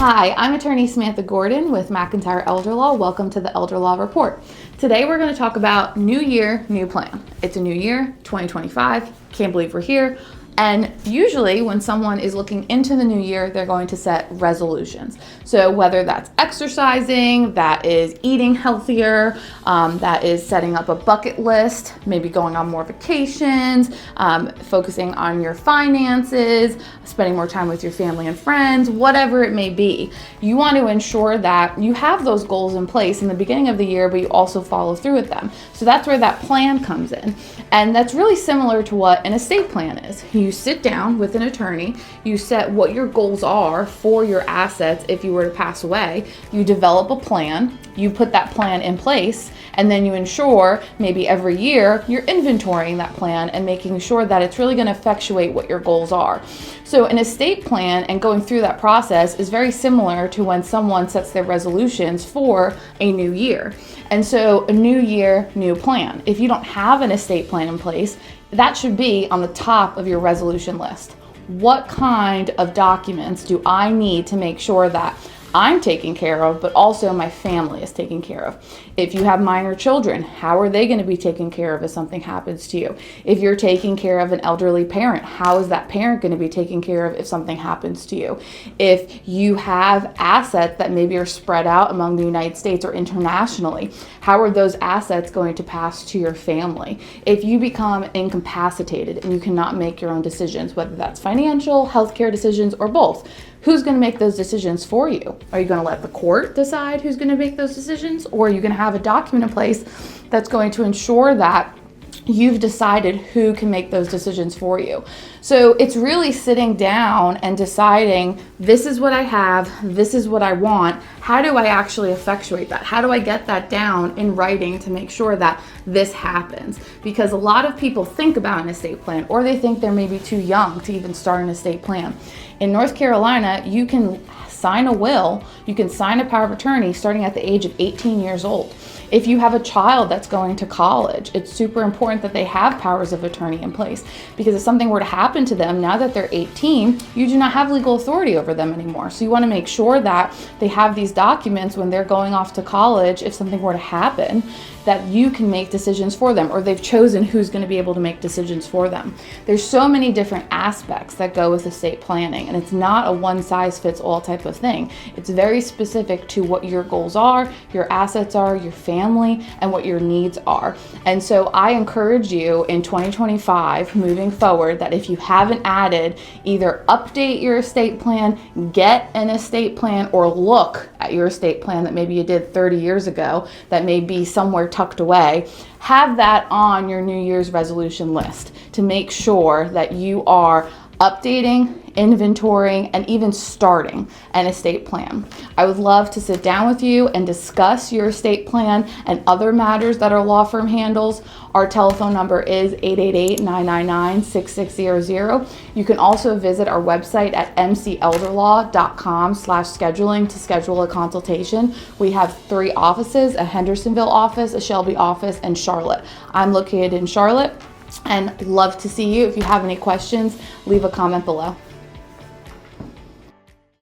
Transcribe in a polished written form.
Hi, I'm attorney Samantha Gordon with McIntyre Elder Law. Welcome to the Elder Law Report. Today we're going to talk about new year, new plan. It's a new year, 2025. Can't believe we're here. And usually when someone is looking into the new year, they're going to set resolutions. So whether that's exercising, that is eating healthier, that is setting up a bucket list, maybe going on more vacations, focusing on your finances, spending more time with your family and friends, whatever it may be. You want to ensure that you have those goals in place in the beginning of the year, but you also follow through with them. So that's where that plan comes in. And that's really similar to what an estate plan is. You sit down with an attorney, you set what your goals are for your assets if you were to pass away, you develop a plan, you put that plan in place, and then you ensure maybe every year you're inventorying that plan and making sure that it's really going to effectuate what your goals are. So an estate plan and going through that process is very similar to when someone sets their resolutions for a new year. And so a new year, new plan. If you don't have an estate plan in place, that should be on the top of your resolution list. What kind of documents do I need to make sure that I'm taken care of, but also my family is taken care of? If you have minor children, how are they going to be taken care of if something happens to you? If you're taking care of an elderly parent, how is that parent going to be taken care of if something happens to you? If you have assets that maybe are spread out among the United States or internationally, how are those assets going to pass to your family? If you become incapacitated and you cannot make your own decisions, whether that's financial, healthcare decisions, or both, who's going to make those decisions for you? Are you going to let the court decide who's going to make those decisions? Or are you going to have a document in place that's going to ensure that you've decided who can make those decisions for you? So it's really sitting down and deciding, this is what I have, this is what I want. How do I actually effectuate that? How do I get that down in writing to make sure that this happens? Because a lot of people think about an estate plan, or they think they're maybe too young to even start an estate plan. In North Carolina, you can sign a will, you can sign a power of attorney starting at the age of 18 years old. If you have a child that's going to college, it's super important that they have powers of attorney in place, because if something were to happen to them now that they're 18, you do not have legal authority over them anymore. So you want to make sure that they have these documents when they're going off to college. If something were to happen, that you can make decisions for them, or they've chosen who's going to be able to make decisions for them. There's so many different aspects that go with estate planning, and it's not a one-size-fits-all type of thing. It's very specific to what your goals are, your assets are, your family, and what your needs are. And so I encourage you in 2025, moving forward, that if you haven't added, either update your estate plan, get an estate plan, or look at your estate plan that maybe you did 30 years ago that may be somewhere tucked away. Have that on your New Year's resolution list to make sure that you are updating, inventorying, and even starting an estate plan. I would love to sit down with you and discuss your estate plan and other matters that our law firm handles. Our telephone number is 888-999-6600. You can also visit our website at mcelderlaw.com/scheduling to schedule a consultation. We have 3 offices, a Hendersonville office, a Shelby office, and Charlotte. I'm located in Charlotte, and love to see you. If you have any questions, leave a comment below.